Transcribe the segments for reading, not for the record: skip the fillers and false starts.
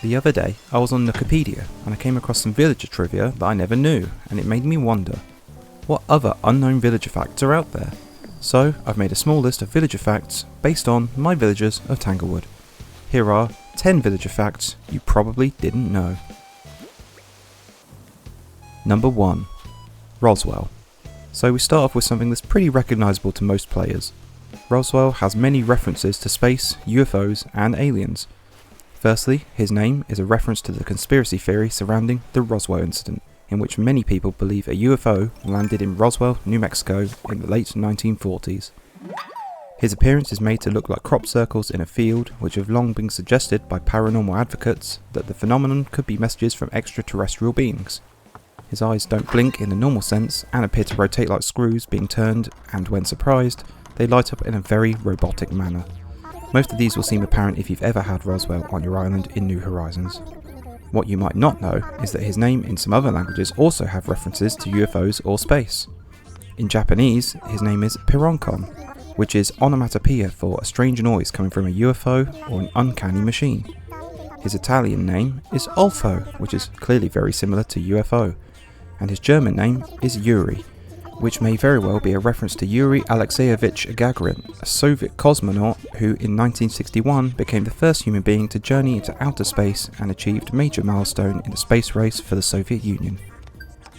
The other day, I was on Wikipedia and I came across some villager trivia that I never knew, and it made me wonder, what other unknown villager facts are out there? So, I've made a small list of villager facts based on my villagers of Tanglewood. Here are 10 villager facts you probably didn't know. Number 1. Roswell. So we start off with something that's pretty recognisable to most players. Roswell has many references to space, UFOs and aliens. Firstly, his name is a reference to the conspiracy theory surrounding the Roswell incident, in which many people believe a UFO landed in Roswell, New Mexico in the late 1940s. His appearance is made to look like crop circles in a field, which have long been suggested by paranormal advocates that the phenomenon could be messages from extraterrestrial beings. His eyes don't blink in the normal sense and appear to rotate like screws being turned, and when surprised, they light up in a very robotic manner. Most of these will seem apparent if you've ever had Roswell on your island in New Horizons. What you might not know is that his name in some other languages also have references to UFOs or space. In Japanese, his name is Pironkon, which is onomatopoeia for a strange noise coming from a UFO or an uncanny machine. His Italian name is Olfo, which is clearly very similar to UFO, and his German name is Yuri, which may very well be a reference to Yuri Alexeyevich Gagarin, a Soviet cosmonaut who in 1961 became the first human being to journey into outer space and achieved a major milestone in the space race for the Soviet Union.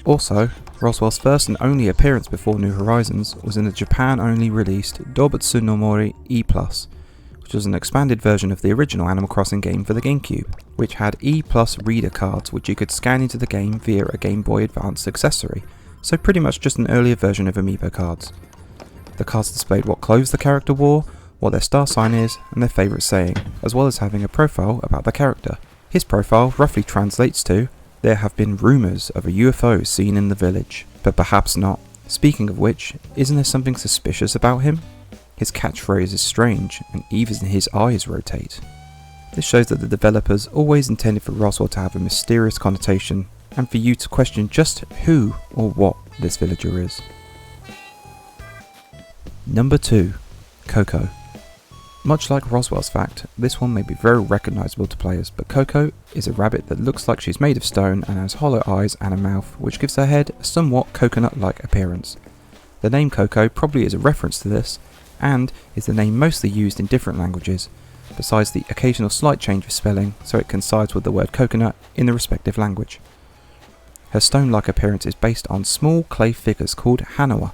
Also, Roswell's first and only appearance before New Horizons was in the Japan-only released Do bu tsu no Mori E+, which was an expanded version of the original Animal Crossing game for the GameCube, which had E+ reader cards which you could scan into the game via a Game Boy Advance accessory, so pretty much just an earlier version of Amiibo cards. The cards displayed what clothes the character wore, what their star sign is, and their favourite saying, as well as having a profile about the character. His profile roughly translates to, "There have been rumours of a UFO seen in the village, but perhaps not. Speaking of which, isn't there something suspicious about him? His catchphrase is strange, and even his eyes rotate." This shows that the developers always intended for Roswell to have a mysterious connotation, and for you to question just who or what this villager is. Number 2. Coco. Much like Roswell's fact, this one may be very recognisable to players, but Coco is a rabbit that looks like she's made of stone and has hollow eyes and a mouth, which gives her head a somewhat coconut-like appearance. The name Coco probably is a reference to this, and is the name mostly used in different languages, besides the occasional slight change of spelling so it coincides with the word coconut in the respective language. Her stone-like appearance is based on small clay figures called hanawa,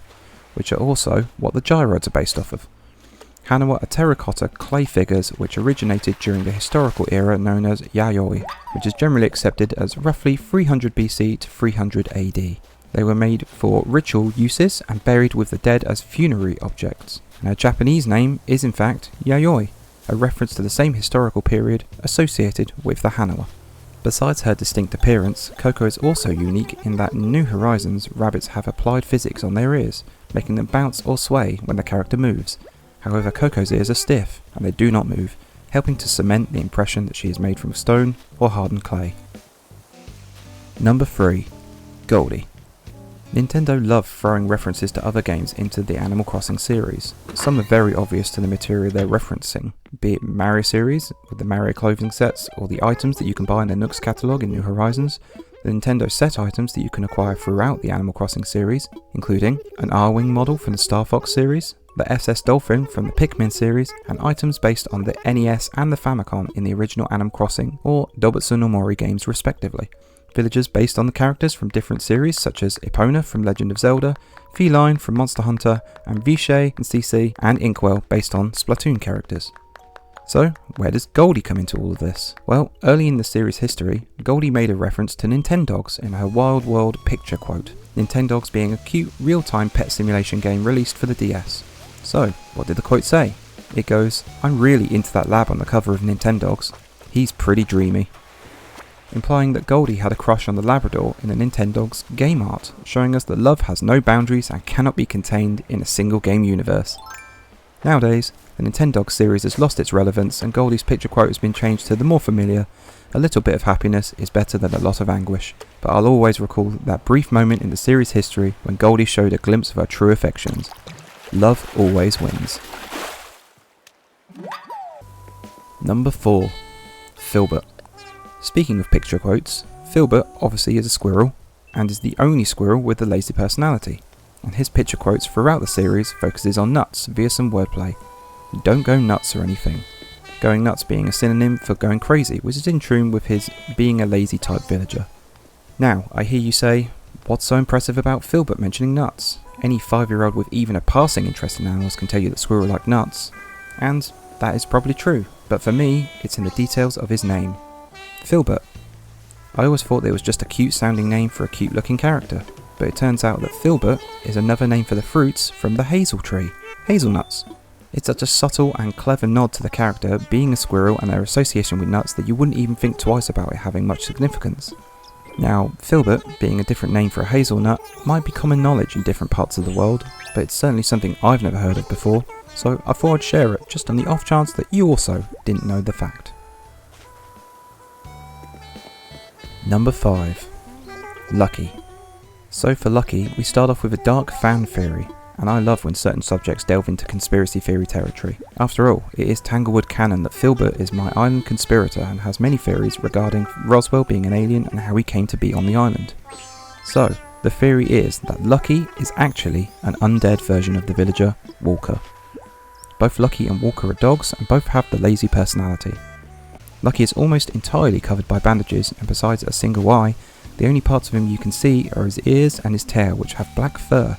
which are also what the gyroids are based off of. Hanawa are terracotta clay figures which originated during the historical era known as Yayoi, which is generally accepted as roughly 300 BC to 300 AD. They were made for ritual uses and buried with the dead as funerary objects, and her Japanese name is in fact Yayoi, a reference to the same historical period associated with the hanawa. Besides her distinct appearance, Coco is also unique in that in New Horizons, rabbits have applied physics on their ears, making them bounce or sway when the character moves. However, Coco's ears are stiff, and they do not move, helping to cement the impression that she is made from stone or hardened clay. Number 3. Goldie. Nintendo love throwing references to other games into the Animal Crossing series. Some are very obvious to the material they're referencing, be it Mario series, with the Mario clothing sets, or the items that you can buy in the Nooks catalogue in New Horizons, the Nintendo set items that you can acquire throughout the Animal Crossing series, including an R-Wing model from the Star Fox series, the SS Dolphin from the Pikmin series, and items based on the NES and the Famicom in the original Animal Crossing or Do bu tsu no Mori games respectively. Villagers based on the characters from different series such as Epona from Legend of Zelda, Feline from Monster Hunter, and Vishay and Cece and Inkwell based on Splatoon characters. So, where does Goldie come into all of this? Well, early in the series' history, Goldie made a reference to Nintendogs in her Wild World picture quote, Nintendogs being a cute real-time pet simulation game released for the DS. So, what did the quote say? It goes, "I'm really into that lab on the cover of Nintendogs. He's pretty dreamy." Implying that Goldie had a crush on the Labrador in the Nintendogs game art, showing us that love has no boundaries and cannot be contained in a single game universe. Nowadays, the Nintendogs series has lost its relevance and Goldie's picture quote has been changed to the more familiar, "A little bit of happiness is better than a lot of anguish," but I'll always recall that brief moment in the series' history when Goldie showed a glimpse of her true affections. Love always wins. Number 4. Filbert. Speaking of picture quotes, Filbert obviously is a squirrel, and is the only squirrel with a lazy personality, and his picture quotes throughout the series focuses on nuts via some wordplay. Don't go nuts or anything. Going nuts being a synonym for going crazy, which is in tune with his being a lazy type villager. Now, I hear you say, what's so impressive about Filbert mentioning nuts? Any 5-year-old with even a passing interest in animals can tell you that squirrel like nuts. And that is probably true, but for me, it's in the details of his name. Filbert. I always thought it was just a cute sounding name for a cute looking character, but it turns out that Filbert is another name for the fruits from the hazel tree, hazelnuts. It's such a subtle and clever nod to the character being a squirrel and their association with nuts that you wouldn't even think twice about it having much significance. Now, Filbert, being a different name for a hazelnut, might be common knowledge in different parts of the world, but it's certainly something I've never heard of before, so I thought I'd share it just on the off chance that you also didn't know the fact. Number 5. Lucky. So for Lucky, we start off with a dark fan theory, and I love when certain subjects delve into conspiracy theory territory. After all, it is Tanglewood canon that Filbert is my island conspirator and has many theories regarding Roswell being an alien and how he came to be on the island. So, the theory is that Lucky is actually an undead version of the villager, Walker. Both Lucky and Walker are dogs and both have the lazy personality. Lucky is almost entirely covered by bandages, and besides a single eye, the only parts of him you can see are his ears and his tail, which have black fur,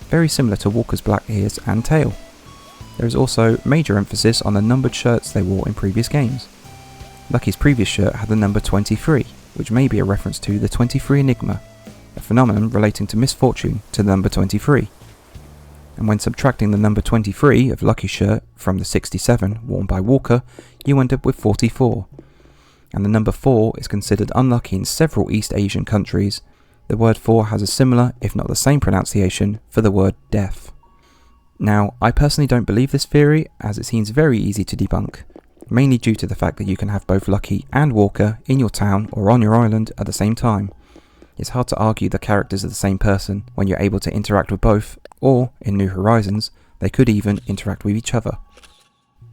very similar to Walker's black ears and tail. There is also major emphasis on the numbered shirts they wore in previous games. Lucky's previous shirt had the number 23, which may be a reference to the 23 Enigma, a phenomenon relating to misfortune to the number 23. And when subtracting the number 23 of Lucky's shirt from the 67 worn by Walker, you end up with 44. And the number 4 is considered unlucky in several East Asian countries. The word 4 has a similar, if not the same pronunciation, for the word death. Now, I personally don't believe this theory, as it seems very easy to debunk, mainly due to the fact that you can have both Lucky and Walker in your town or on your island at the same time. It's hard to argue the characters are the same person when you're able to interact with both, or, in New Horizons, they could even interact with each other.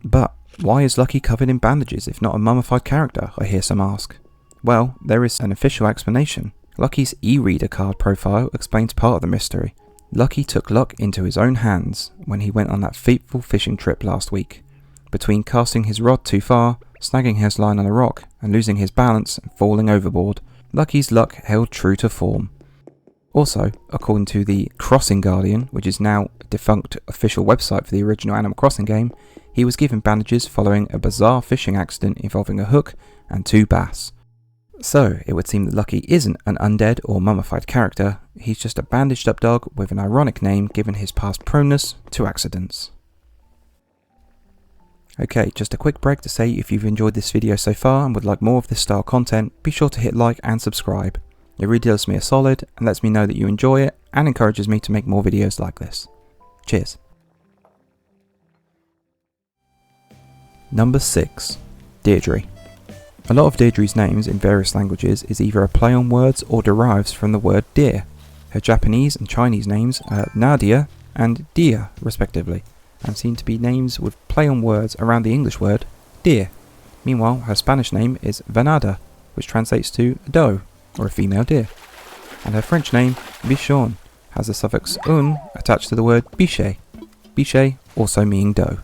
But why is Lucky covered in bandages if not a mummified character, I hear some ask? Well, there is an official explanation. Lucky's e-reader card profile explains part of the mystery. Lucky took luck into his own hands when he went on that fateful fishing trip last week. Between casting his rod too far, snagging his line on a rock, and losing his balance and falling overboard, Lucky's luck held true to form. Also, according to the Crossing Guardian, which is now a defunct official website for the original Animal Crossing game, he was given bandages following a bizarre fishing accident involving a hook and 2 bass. So, it would seem that Lucky isn't an undead or mummified character, he's just a bandaged up dog with an ironic name given his past proneness to accidents. Okay, just a quick break to say if you've enjoyed this video so far and would like more of this style content, be sure to hit like and subscribe. It really does me a solid and lets me know that you enjoy it and encourages me to make more videos like this. Cheers. Number 6. Deirdre. A lot of Deirdre's names in various languages is either a play on words or derives from the word deer. Her Japanese and Chinese names are Nadia and Dia respectively, and seem to be names with play on words around the English word deer. Meanwhile, her Spanish name is Venada, which translates to doe, or a female deer. And her French name, Bichon, has the suffix un attached to the word biche, biche also meaning doe.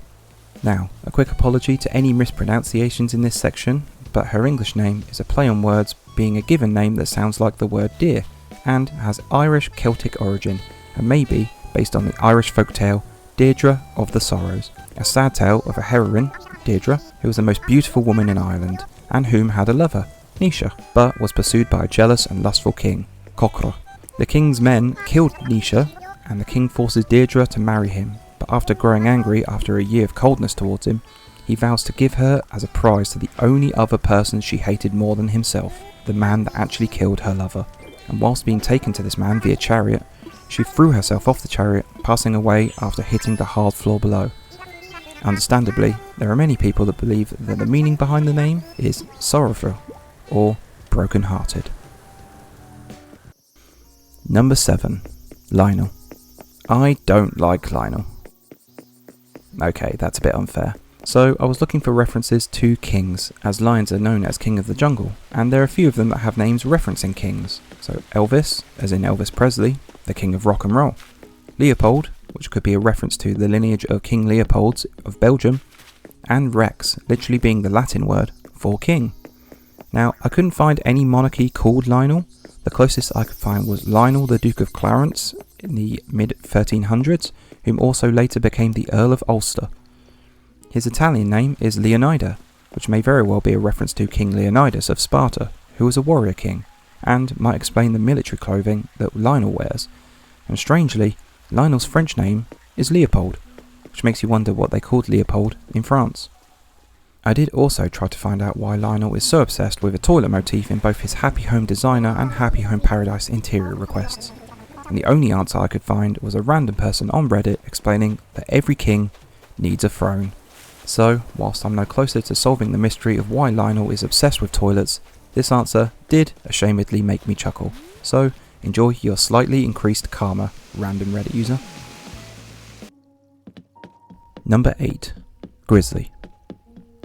Now, a quick apology to any mispronunciations in this section, but her English name is a play on words, being a given name that sounds like the word deer, and has Irish Celtic origin, and may be based on the Irish folktale Deirdre of the Sorrows, a sad tale of a heroine, Deirdre, who was the most beautiful woman in Ireland, and whom had a lover, Naoise, but was pursued by a jealous and lustful king, Cochrane. The king's men killed Naoise, and the king forces Deirdre to marry him, but after growing angry after a year of coldness towards him, he vows to give her as a prize to the only other person she hated more than himself, the man that actually killed her lover. And whilst being taken to this man via chariot, she threw herself off the chariot, passing away after hitting the hard floor below. Understandably, there are many people that believe that the meaning behind the name is sorrowful, or broken-hearted. Number 7. Lionel. I don't like Lionel. Okay, that's a bit unfair. So I was looking for references to kings, as lions are known as king of the jungle, and there are a few of them that have names referencing kings. So Elvis, as in Elvis Presley, the king of rock and roll. Leopold, which could be a reference to the lineage of King Leopold of Belgium, and Rex, literally being the Latin word for king. Now, I couldn't find any monarchy called Lionel. The closest I could find was Lionel, the Duke of Clarence, in the mid-1300s, whom also later became the Earl of Ulster. His Italian name is Leonida, which may very well be a reference to King Leonidas of Sparta, who was a warrior king, and might explain the military clothing that Lionel wears. And strangely, Lionel's French name is Leopold, which makes you wonder what they called Leopold in France. I did also try to find out why Lionel is so obsessed with a toilet motif in both his Happy Home Designer and Happy Home Paradise interior requests, and the only answer I could find was a random person on Reddit explaining that every king needs a throne. So, whilst I'm no closer to solving the mystery of why Lionel is obsessed with toilets, this answer did ashamedly make me chuckle. So, enjoy your slightly increased karma, random Reddit user. Number 8. Grizzly.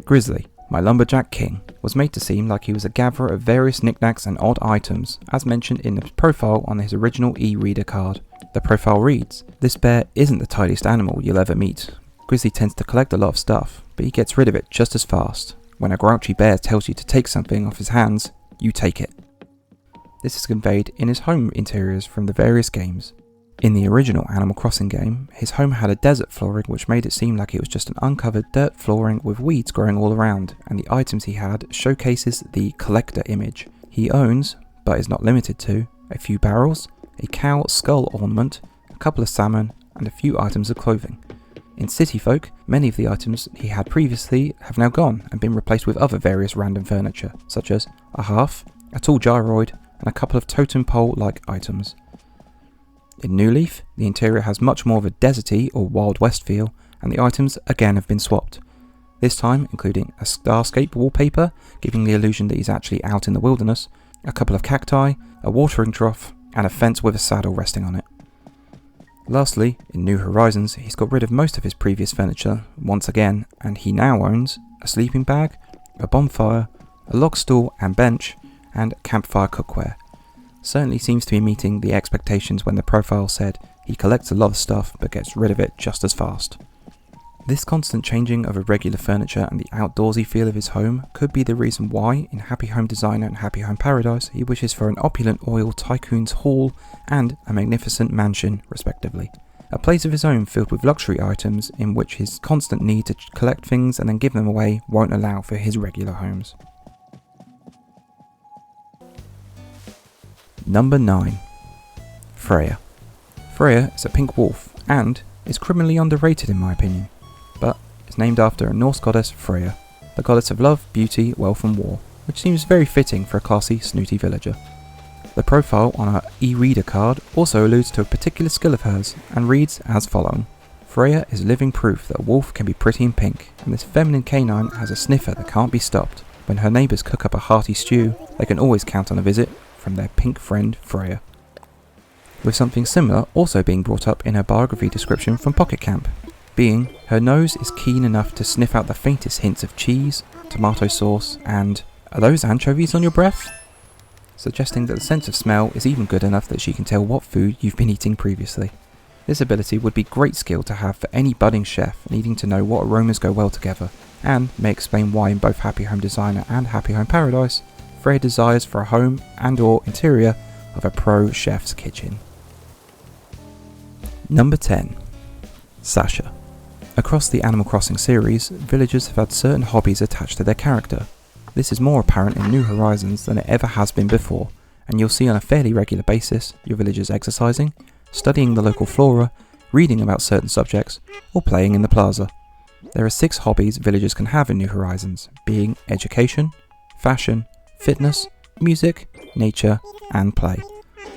Grizzly, my lumberjack king, was made to seem like he was a gatherer of various knickknacks and odd items, as mentioned in the profile on his original e-reader card. The profile reads, "This bear isn't the tidiest animal you'll ever meet. Grizzly tends to collect a lot of stuff, but he gets rid of it just as fast. When a grouchy bear tells you to take something off his hands, you take it." This is conveyed in his home interiors from the various games. In the original Animal Crossing game, his home had a desert flooring which made it seem like it was just an uncovered dirt flooring with weeds growing all around, and the items he had showcases the collector image. He owns, but is not limited to, a few barrels, a cow skull ornament, a couple of salmon, and a few items of clothing. In City Folk, many of the items he had previously have now gone and been replaced with other various random furniture, such as a hearth, a tall gyroid, and a couple of totem pole-like items. In New Leaf, the interior has much more of a deserty or Wild West feel, and the items again have been swapped. This time including a starscape wallpaper, giving the illusion that he's actually out in the wilderness, a couple of cacti, a watering trough, and a fence with a saddle resting on it. Lastly, in New Horizons, he's got rid of most of his previous furniture once again, and he now owns a sleeping bag, a bonfire, a log stool and bench, and campfire cookware. Certainly seems to be meeting the expectations when the profile said he collects a lot of stuff but gets rid of it just as fast. This constant changing of irregular furniture and the outdoorsy feel of his home could be the reason why, in Happy Home Designer and Happy Home Paradise, he wishes for an opulent oil tycoon's hall and a magnificent mansion, respectively. A place of his own filled with luxury items in which his constant need to collect things and then give them away won't allow for his regular homes. Number 9. Freya. Freya is a pink wolf and is criminally underrated in my opinion, but is named after a Norse goddess Freya, the goddess of love, beauty, wealth and war, which seems very fitting for a classy, snooty villager. The profile on her e-reader card also alludes to a particular skill of hers and reads as following. Freya is living proof that a wolf can be pretty and pink, and this feminine canine has a sniffer that can't be stopped. When her neighbours cook up a hearty stew, they can always count on a visit from their pink friend Freya. With something similar also being brought up in her biography description from Pocket Camp, being her nose is keen enough to sniff out the faintest hints of cheese, tomato sauce, and "Are those anchovies on your breath?" suggesting that the sense of smell is even good enough that she can tell what food you've been eating previously. This ability would be great skill to have for any budding chef needing to know what aromas go well together, and may explain why in both Happy Home Designer and Happy Home Paradise, Freya desires for a home and or interior of a pro chef's kitchen. Number 10. Sasha. Across the Animal Crossing series, villagers have had certain hobbies attached to their character. This is more apparent in New Horizons than it ever has been before, and you'll see on a fairly regular basis your villagers exercising, studying the local flora, reading about certain subjects, or playing in the plaza. There are 6 hobbies villagers can have in New Horizons, being education, fashion, fitness, music, nature, and play.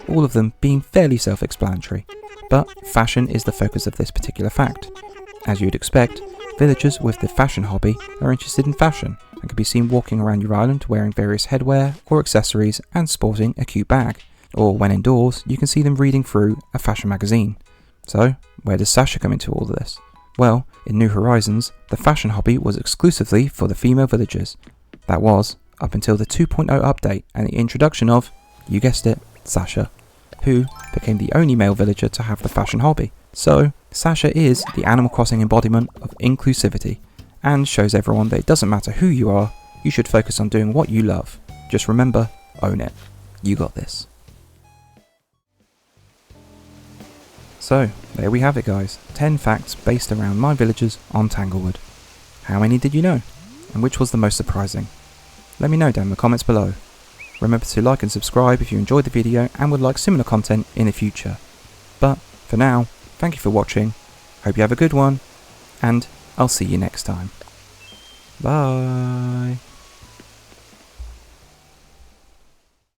All of them being fairly self-explanatory, but fashion is the focus of this particular fact. As you'd expect, villagers with the fashion hobby are interested in fashion and can be seen walking around your island wearing various headwear or accessories and sporting a cute bag. Or when indoors, you can see them reading through a fashion magazine. So, where does Sasha come into all of this? Well, In New Horizons, the fashion hobby was exclusively for the female villagers. That was, up until the 2.0 update and the introduction of, you guessed it, Sasha, who became the only male villager to have the fashion hobby. So, Sasha is the Animal Crossing embodiment of inclusivity, and shows everyone that it doesn't matter who you are, you should focus on doing what you love. Just remember, own it. You got this. So, there we have it guys, 10 facts based around my villagers on Tanglewood. How many did you know? And which was the most surprising? Let me know down in the comments below. Remember to like and subscribe if you enjoyed the video and would like similar content in the future. But, for now, thank you for watching, hope you have a good one, and I'll see you next time. Bye!